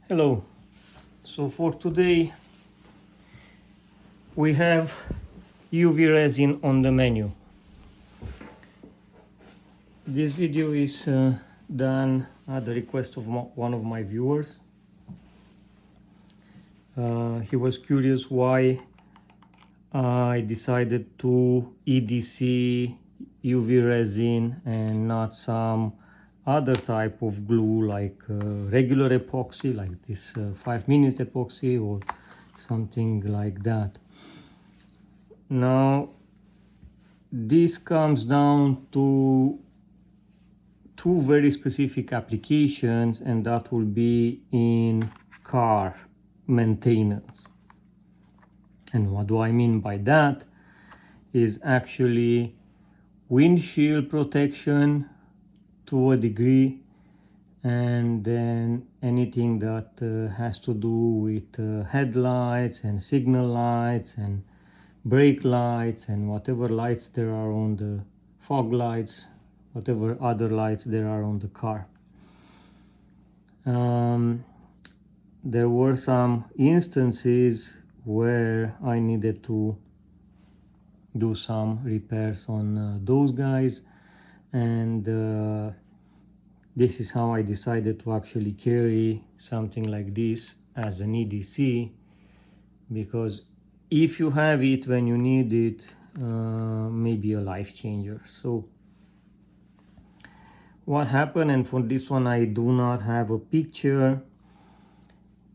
Hello. So for today we have UV resin on the menu. This video is done at the request of one of my viewers. He was curious why I decided to EDC UV resin and not some other type of glue like regular epoxy, like this 5-minute epoxy or something like that. Now this comes down to two very specific applications, and that will be in car maintenance. And what do I mean by that is actually windshield protection to a degree, and then anything that has to do with headlights and signal lights and brake lights and whatever lights there are on the fog lights, whatever other lights there are on the car. There were some instances where I needed to do some repairs on those guys, and this is how I decided to actually carry something like this as an EDC, because if you have it when you need it, maybe a life changer. So what happened, and for this one I do not have a picture,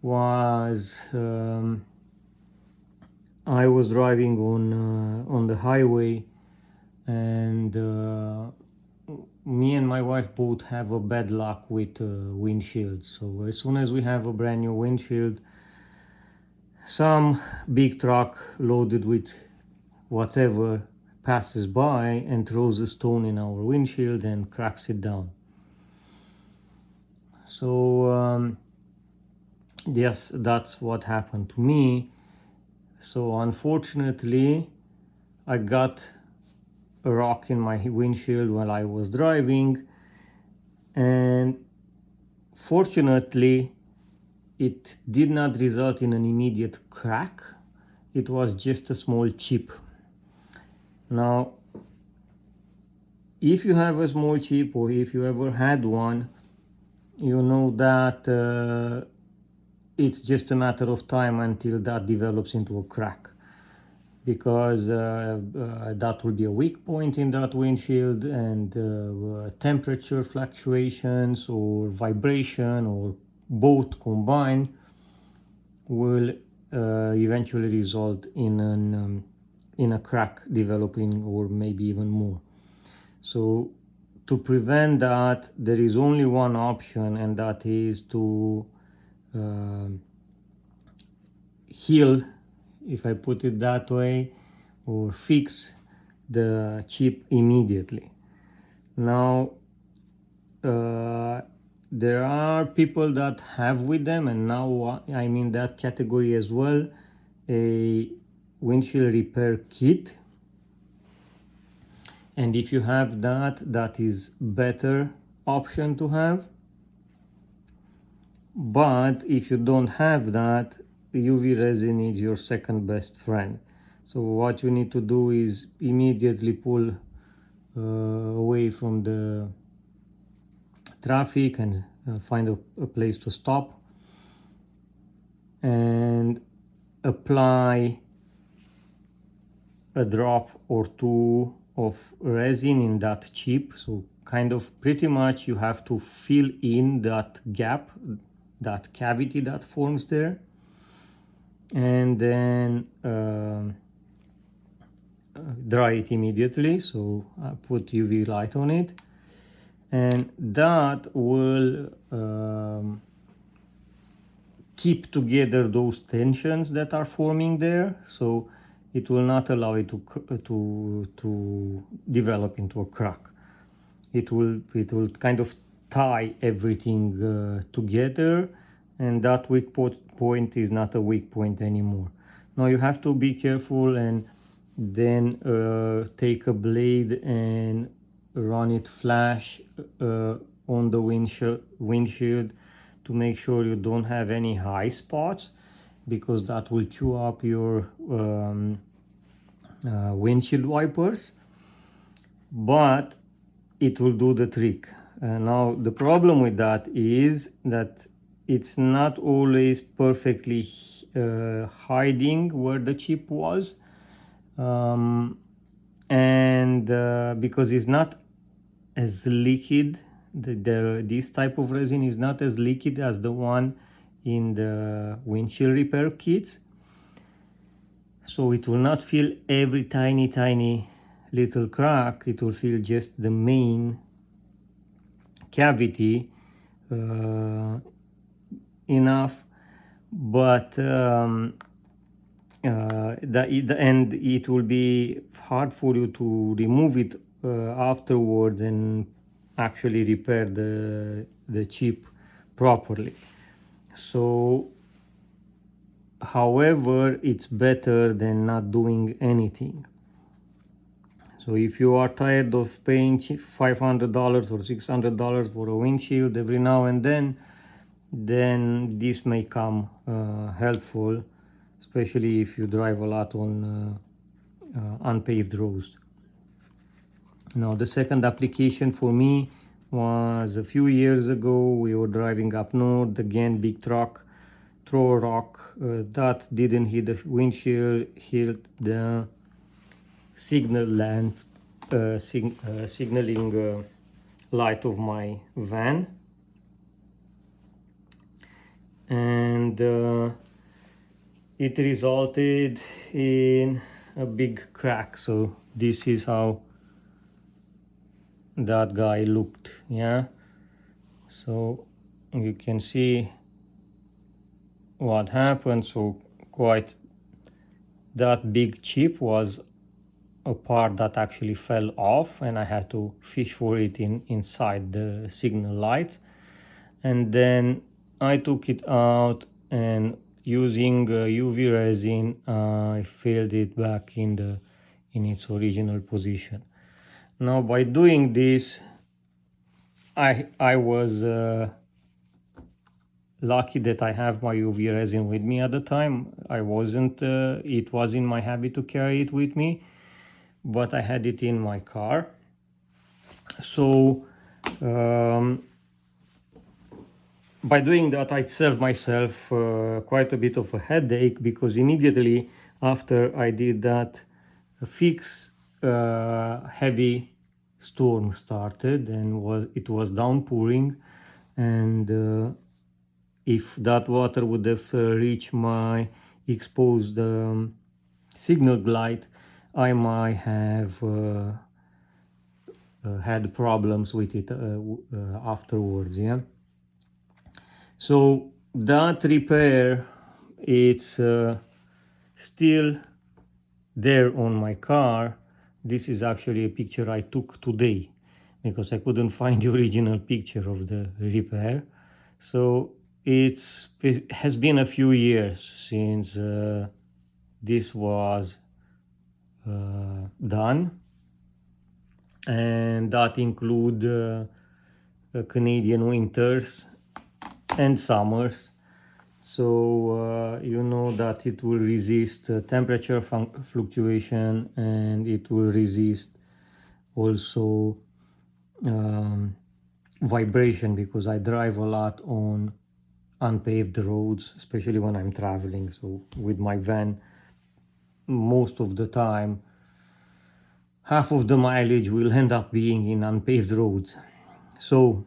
was I was driving on the highway, and me and my wife both have a bad luck with windshields. So as soon as we have a brand new windshield, some big truck loaded with whatever passes by and throws a stone in our windshield and cracks it down. So yes, that's what happened to me. So unfortunately I got a rock in my windshield while I was driving, and fortunately it did not result in an immediate crack. It was just a small chip. Now, if you have a small chip, or if you ever had one, you know that it's just a matter of time until that develops into a crack, because that will be a weak point in that windshield, and temperature fluctuations or vibration or both combined will eventually result in a crack developing, or maybe even more. So to prevent that, there is only one option, and that is to heal, if I put it that way, or fix the chip immediately. Now there are people that have with them, and now I'm in that category as well, a windshield repair kit. And if you have that, that is better option to have. But if you don't have that, UV resin is your second best friend. So what you need to do is immediately pull away from the traffic and find a place to stop, and apply a drop or two of resin in that chip. So kind of pretty much you have to fill in that gap, that cavity that forms there, and then dry it immediately. So I put UV light on it, and that will keep together those tensions that are forming there. So it will not allow it to develop into a crack. It will kind of tie everything together, and that weak point is not a weak point anymore. Now you have to be careful, and then take a blade and run it flash on the windshield to to make sure you don't have any high spots, because that will chew up your windshield wipers, but it will do the trick. Now the problem with that is that it's not always perfectly hiding where the chip was, and because it's not as liquid, this type of resin is not as liquid as the one in the windshield repair kits, so it will not feel every tiny little crack. It will feel just the main cavity enough, but and it will be hard for you to remove it afterwards and actually repair the chip properly. So however, it's better than not doing anything. So if you are tired of paying $500 or $600 for a windshield every now and then this may come helpful, especially if you drive a lot on unpaved roads. Now the second application for me was a few years ago. We were driving up north, again big truck throw a rock that didn't hit the windshield, hit the signal lamp, signaling light of my van, and it resulted in a big crack. So this is how that guy looked. Yeah, so you can see what happened. So quite that big chip was a part that actually fell off, and I had to fish for it inside the signal lights, and then I took it out and using UV resin I filled it back in its original position. Now by doing this I was lucky that I have my UV resin with me at the time. I wasn't it was in my habit to carry it with me, but I had it in my car. So by doing that I saved myself quite a bit of a headache, because immediately after I did that fix, heavy storm started and it was downpouring, and if that water would have reached my exposed signal light, I might have had problems with it afterwards. Yeah. So that repair, it's still there on my car. This is actually a picture I took today, because I couldn't find the original picture of the repair. So it has been a few years since this was done, and that include Canadian winters and summers. So you know that it will resist temperature fluctuation, and it will resist also vibration, because I drive a lot on unpaved roads, especially when I'm traveling. So with my van, most of the time, half of the mileage will end up being in unpaved roads. So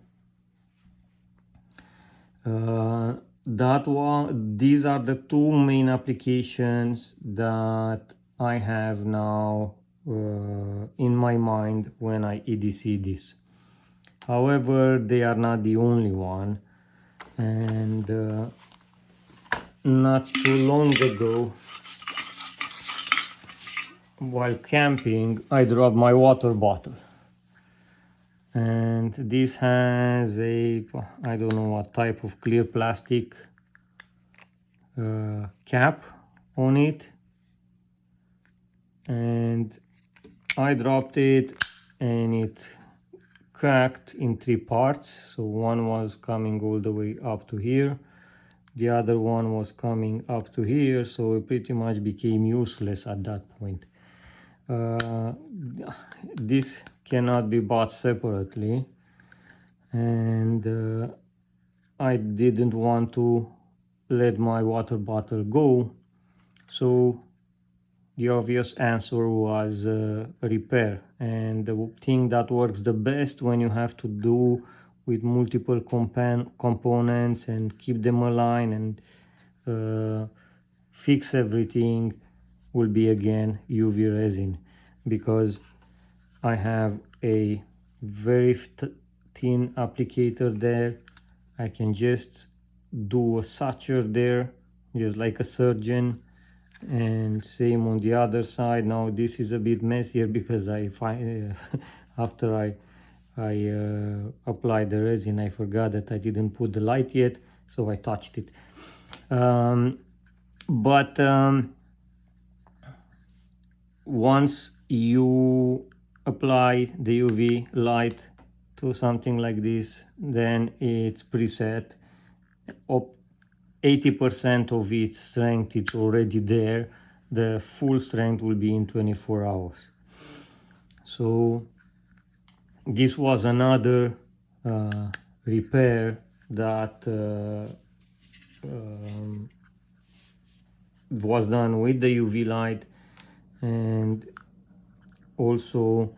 these are the two main applications that I have now in my mind when I EDC this. However, they are not the only one, and not too long ago, while camping, I dropped my water bottle, and this has I don't know what type of clear plastic cap on it, and I dropped it and it cracked in 3 parts. So one was coming all the way up to here, the other one was coming up to here, so it pretty much became useless at that point. This cannot be bought separately, and I didn't want to let my water bottle go, so the obvious answer was repair. And the thing that works the best when you have to do with multiple components and keep them aligned and fix everything will be again UV resin, because I have a very thin applicator there. I can just do a suture there just like a surgeon, and same on the other side. Now this is a bit messier because I find after I applied the resin, I forgot that I didn't put the light yet, so I touched it. But once you apply the UV light to something like this, then it's preset. 80% of its strength is already there. The full strength will be in 24 hours. So this was another repair that was done with the UV light, and also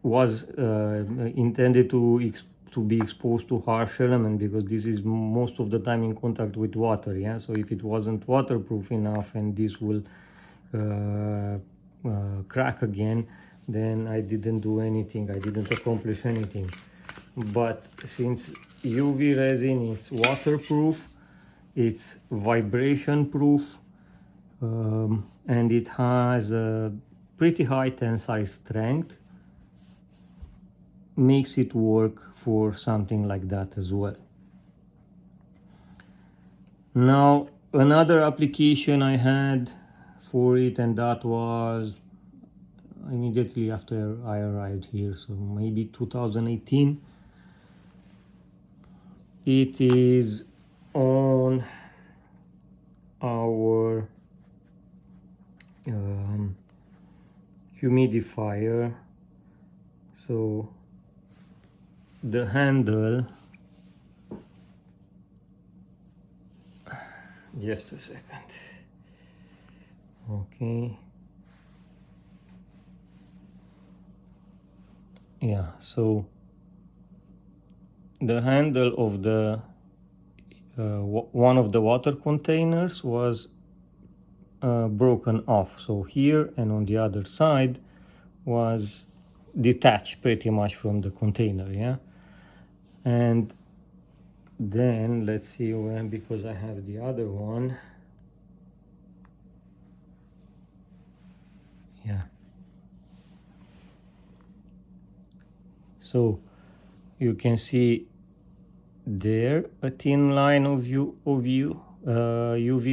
was intended to be exposed to harsh element, because this is most of the time in contact with water. Yeah, so if it wasn't waterproof enough and this will crack again, then I didn't do anything, I didn't accomplish anything. But since UV resin, it's waterproof, it's vibration proof, and it has a pretty high tensile strength, makes it work for something like that as well. Now another application I had for it, and that was immediately after I arrived here, so maybe 2018. It is on our humidifier. So the handle, just a second, okay, yeah, so the handle of the one of the water containers was broken off, so here and on the other side was detached pretty much from the container. Yeah, and then let's see when, because I have the other one. Yeah, so you can see there a thin line of UV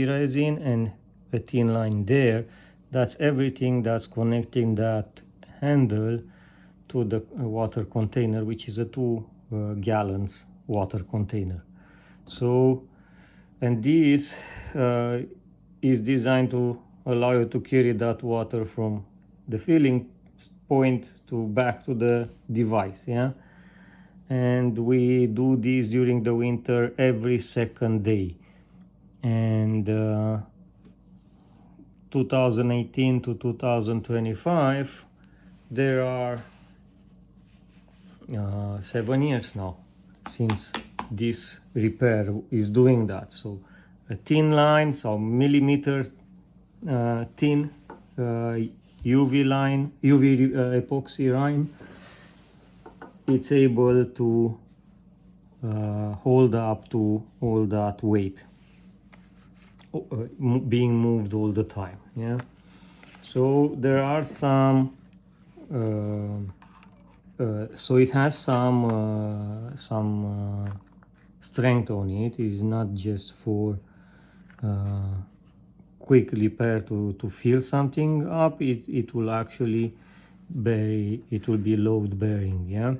resin and a thin line there. That's everything that's connecting that handle to the water container, which is a 2 gallons water container. So, and this is designed to allow you to carry that water from the filling point to back to the device. Yeah, and we do this during the winter every second day. And 2018 to 2025, there are 7 years now since this repair is doing that. So a thin line, so millimeter thin UV line, UV epoxy line, it's able to hold up to all that weight being moved all the time. Yeah, so there are some so it has some strength on it. It's not just for quick repair to fill something up. It will actually it will be load bearing. Yeah.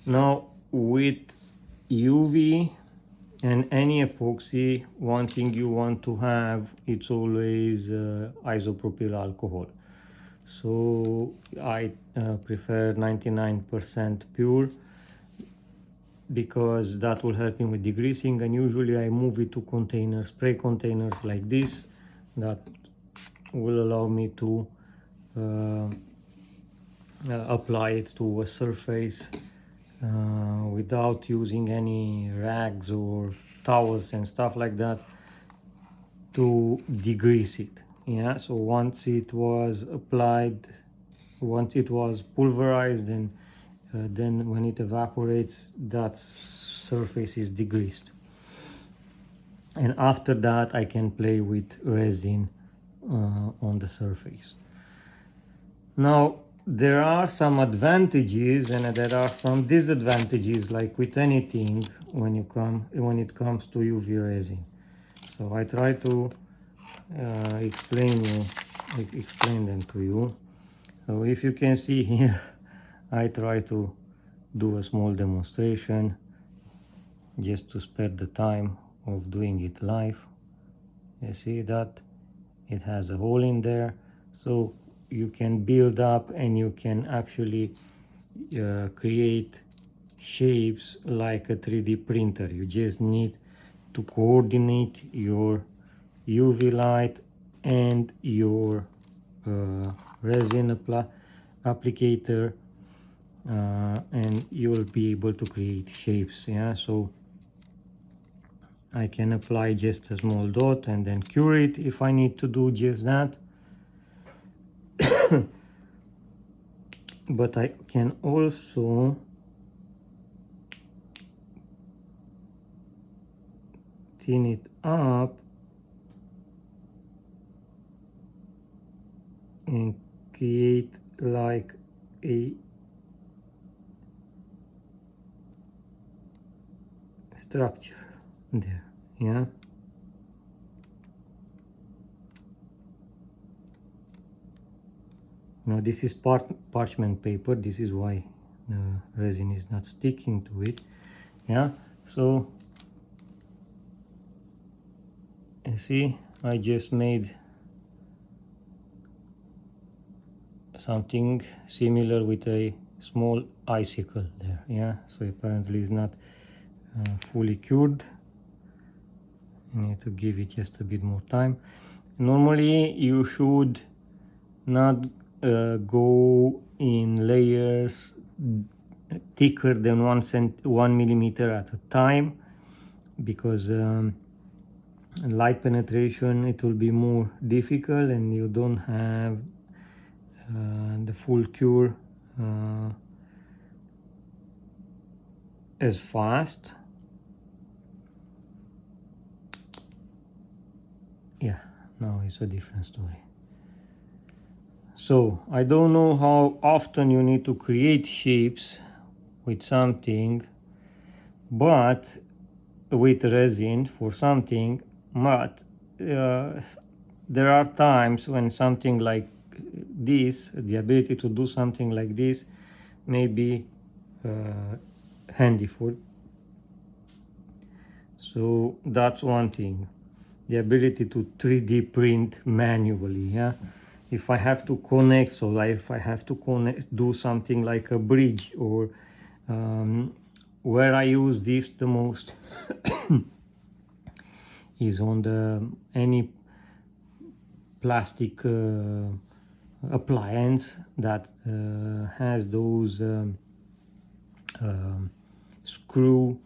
Now with UV and any epoxy, one thing you want to have, it's always isopropyl alcohol. So I prefer 99% pure, because that will help me with degreasing, and usually I move it to containers, spray containers like this, that will allow me to apply it to a surface without using any rags or towels and stuff like that to degrease it. Yeah, so once it was applied, once it was pulverized, and then when it evaporates, that surface is degreased, and after that I can play with resin on the surface. Now there are some advantages and there are some disadvantages, like with anything when it comes to UV resin. So I try to explain them to you. So if you can see here, I try to do a small demonstration just to spare the time of doing it live. You see that it has a hole in there, so you can build up and you can actually create shapes like a 3D printer. You just need to coordinate your UV light and your resin applicator, and you will be able to create shapes. Yeah, so I can apply just a small dot and then cure it if I need to do just that. But I can also thin it up and create like a structure there. Yeah, now this is parchment paper, this is why the resin is not sticking to it. Yeah, so you see I just made something similar with a small icicle there. Yeah, so apparently it's not fully cured. You need to give it just a bit more time. Normally you should not go in layers thicker than 1 millimeter at a time, because light penetration, it will be more difficult and you don't have the full cure as fast. Yeah, now it's a different story. So I don't know how often you need to create shapes with something, but with resin for something, but there are times when something like this, the ability to do something like this, may be handy for. So that's one thing, the ability to 3D print manually. Yeah, if I have to connect, so if I have to connect, do something like a bridge, or where I use this the most is on the any plastic appliance that has those screw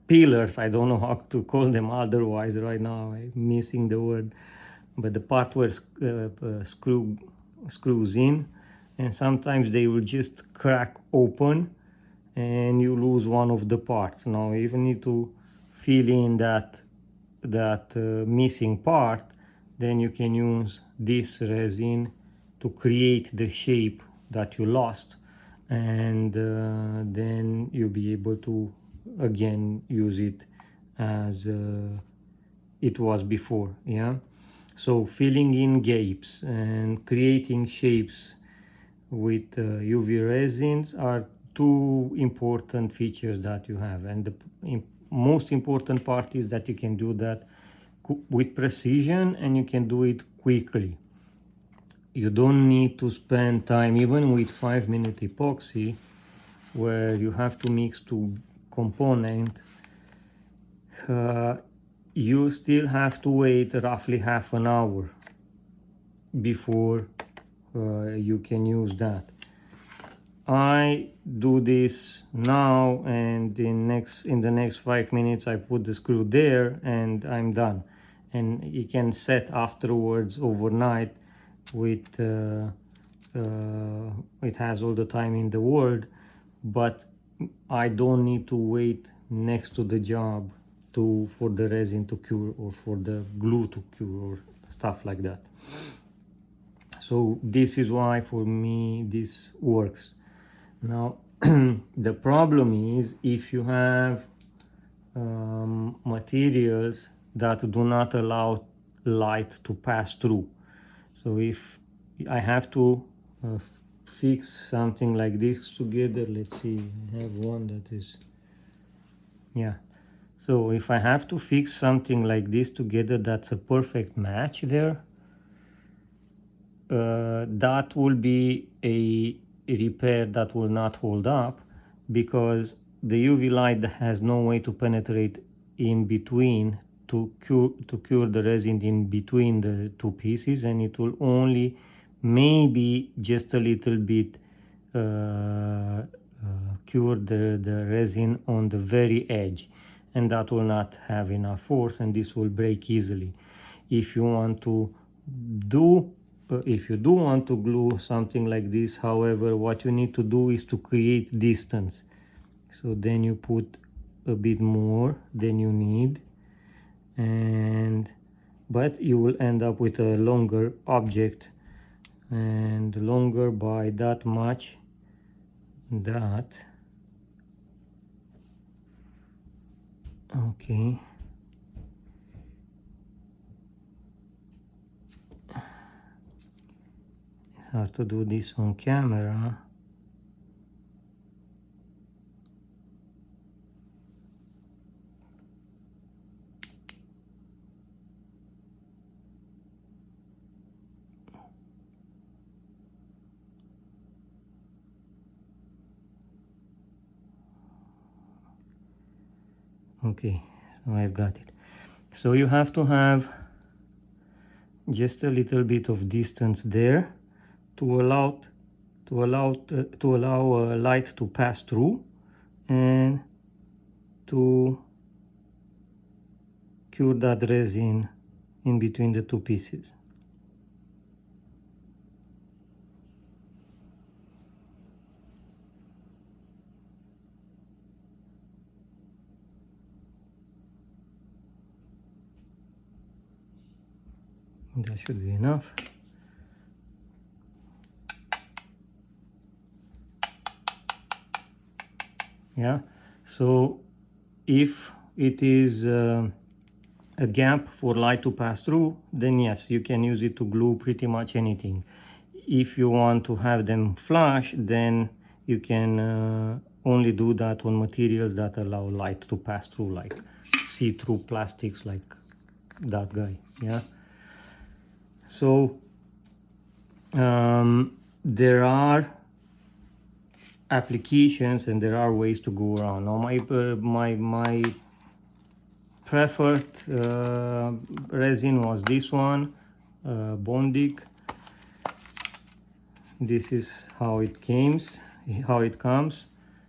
pillars. I don't know how to call them otherwise right now, I'm missing the word, but the part where screws in, and sometimes they will just crack open and you lose one of the parts. Now you even need to fill in that missing part, then you can use this resin to create the shape that you lost, and then you'll be able to again use it as it was before. Yeah, so filling in gaps and creating shapes with UV resins are two important features that you have, and the most important part is that you can do that with precision and you can do it quickly. You don't need to spend time, even with 5-minute epoxy, where you have to mix two components. You still have to wait roughly half an hour before you can use that. I do this now, and in the next 5 minutes I put the screw there and I'm done. And you can set afterwards overnight with it has all the time in the world, but I don't need to wait next to the job for the resin to cure or for the glue to cure or stuff like that. So this is why for me this works. Now the problem is if you have materials that do not allow light to pass through. So if I have to fix something like this together, let's see, I have one that is, yeah. So if I have to fix something like this together, that's a perfect match there. That will be a repair that will not hold up, because the UV light has no way to penetrate in between to cure the resin in between the two pieces, and it will only maybe just a little bit cure the resin on the very edge, and that will not have enough force and this will break easily. If you want to do if you do want to glue something like this, however, what you need to do is to create distance. So then you put a bit more than you need, but you will end up with a longer object, and longer by that much. That okay. It's hard to do this on camera. Okay, so I've got it. So you have to have just a little bit of distance there to allow light to pass through and to cure that resin in between the two pieces. That should be enough. Yeah, so if it is a gap for light to pass through, then yes, you can use it to glue pretty much anything. If you want to have them flush, then you can only do that on materials that allow light to pass through, like see-through plastics like that guy. Yeah, so there are applications and there are ways to go around. Now my preferred resin was this one, Bondic. This is how it comes.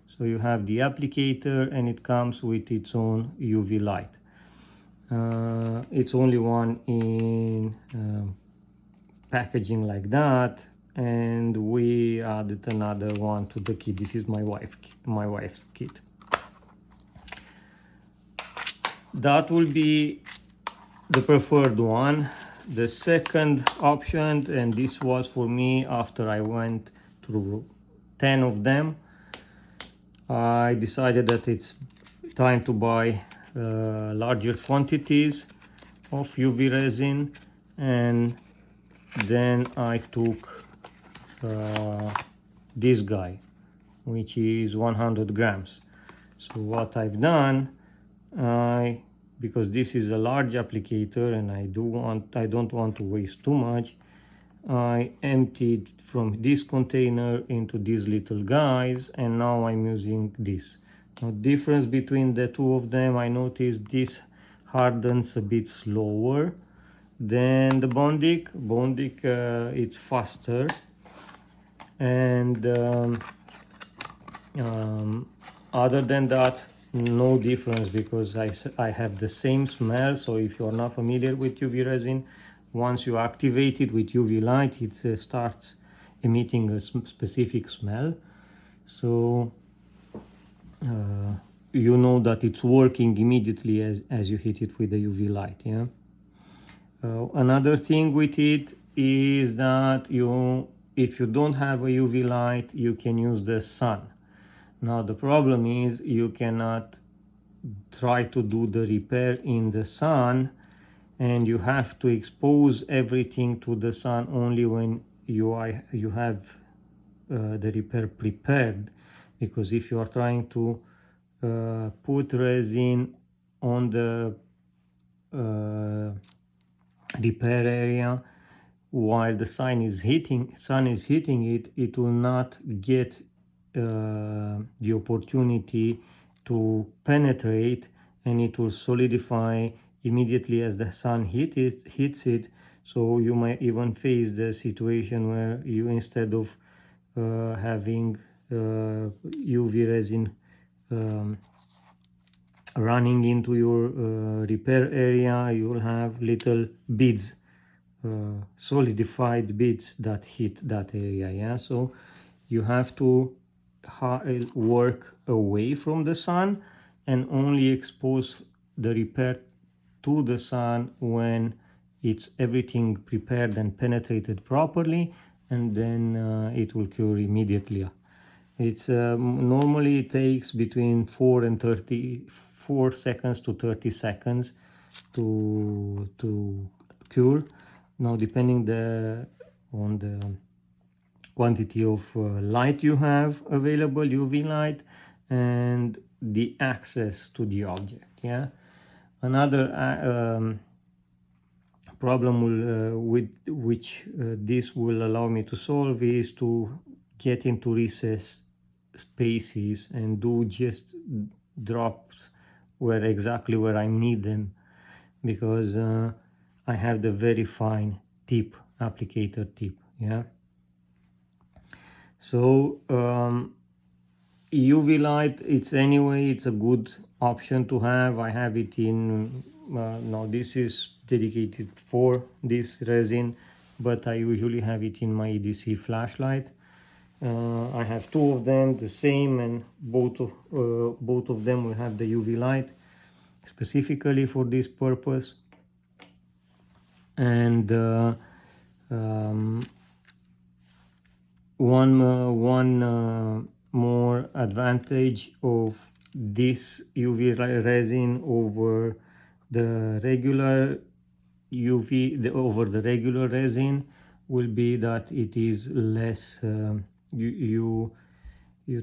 So you have the applicator and it comes with its own UV light. It's only one in packaging like that, and we added another one to the kit. This is my wife's kit. That will be the preferred one. The second option, and this was for me after I went through 10 of them, I decided that it's time to buy larger quantities, of UV resin, and then I took this guy, which is 100 grams. So what I've done, because this is a large applicator and I don't want to waste too much, I emptied from this container into these little guys, and now I'm using this. Now, difference between the two of them, I noticed this hardens a bit slower than the Bondic. Bondic, it's faster, and other than that, no difference, because I have the same smell. So if you're not familiar with UV resin, once you activate it with UV light, it starts emitting a specific smell. So you know that it's working immediately as you hit it with the UV light. Yeah. Another thing with it is that if you don't have a UV light, you can use the sun. Now the problem is you cannot try to do the repair in the sun, and you have to expose everything to the sun only when you have the repair prepared. Because if you are trying to put resin on the repair area while the sun is hitting it, it will not get the opportunity to penetrate, and it will solidify immediately as the sun hits it. So you might even face the situation where you, instead of having UV resin running into your repair area, you will have little beads, solidified beads that hit that area. Yeah, so you have to work away from the sun and only expose the repair to the sun when it's everything prepared and penetrated properly, and then it will cure immediately. It's normally it takes between 4 seconds to 30 seconds to cure. Now, depending on the quantity of light you have available, UV light, and the access to the object. Yeah. Another problem with which this will allow me to solve is to get into recess spaces and do just drops exactly where I need them, because I have the very fine tip, applicator tip. Yeah. So UV light, it's a good option to have. I have it in now this is dedicated for this resin, but I usually have it in my EDC flashlight. I have two of them, the same, and both of them will have the UV light specifically for this purpose. And one more advantage of this UV resin over the regular over the regular resin will be that it is less, you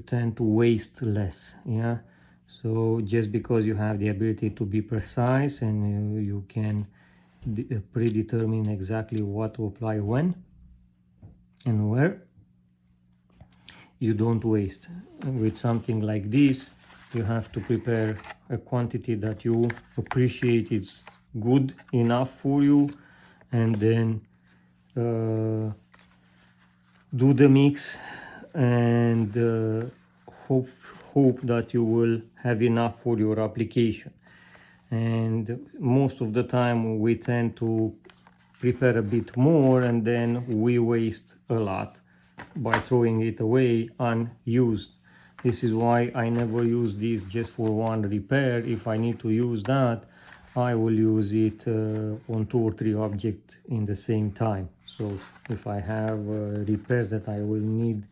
tend to waste less. Yeah. So just because you have the ability to be precise and you can predetermine exactly what to apply when and where, you don't waste. With something like this, you have to prepare a quantity that you appreciate is good enough for you, and then do the mix and hope that you will have enough for your application. And most of the time we tend to prepare a bit more, and then we waste a lot by throwing it away unused. This is why I never use this just for one repair. If I need to use that, I will use it on 2 or 3 objects in the same time. So if I have repairs that I will need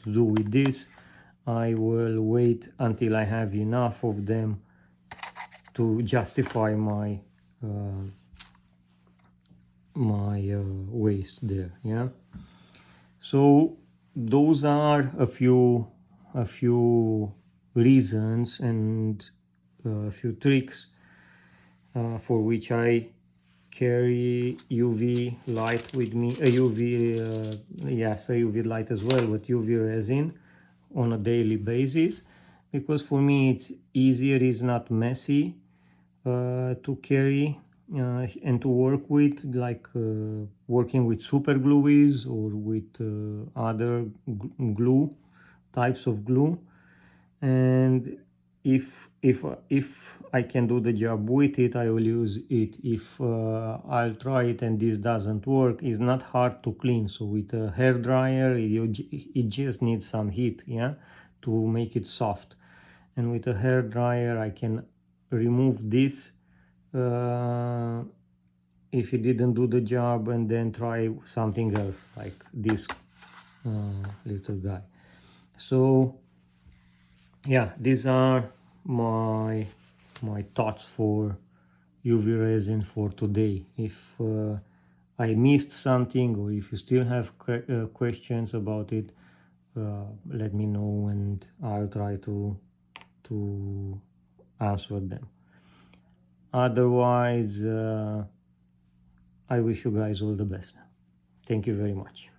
to do with this, I will wait until I have enough of them to justify my waste there. Yeah, so those are a few reasons and a few tricks for which I carry UV light with me, a UV light as well, but UV resin on a daily basis, because for me it's easier, it's not messy to carry and to work with, like working with super glues or with other glue types of glue. And if I can do the job with it, I will use it. If I'll try it and this doesn't work, it's not hard to clean. So with a hair dryer, it just needs some heat, yeah, to make it soft. And with a hair dryer, I can remove this if it didn't do the job, and then try something else like this little guy. So yeah, these are my thoughts for UV resin for today. If I missed something, or if you still have questions about it, let me know and I'll try to answer them. Otherwise, I wish you guys all the best. Thank you very much.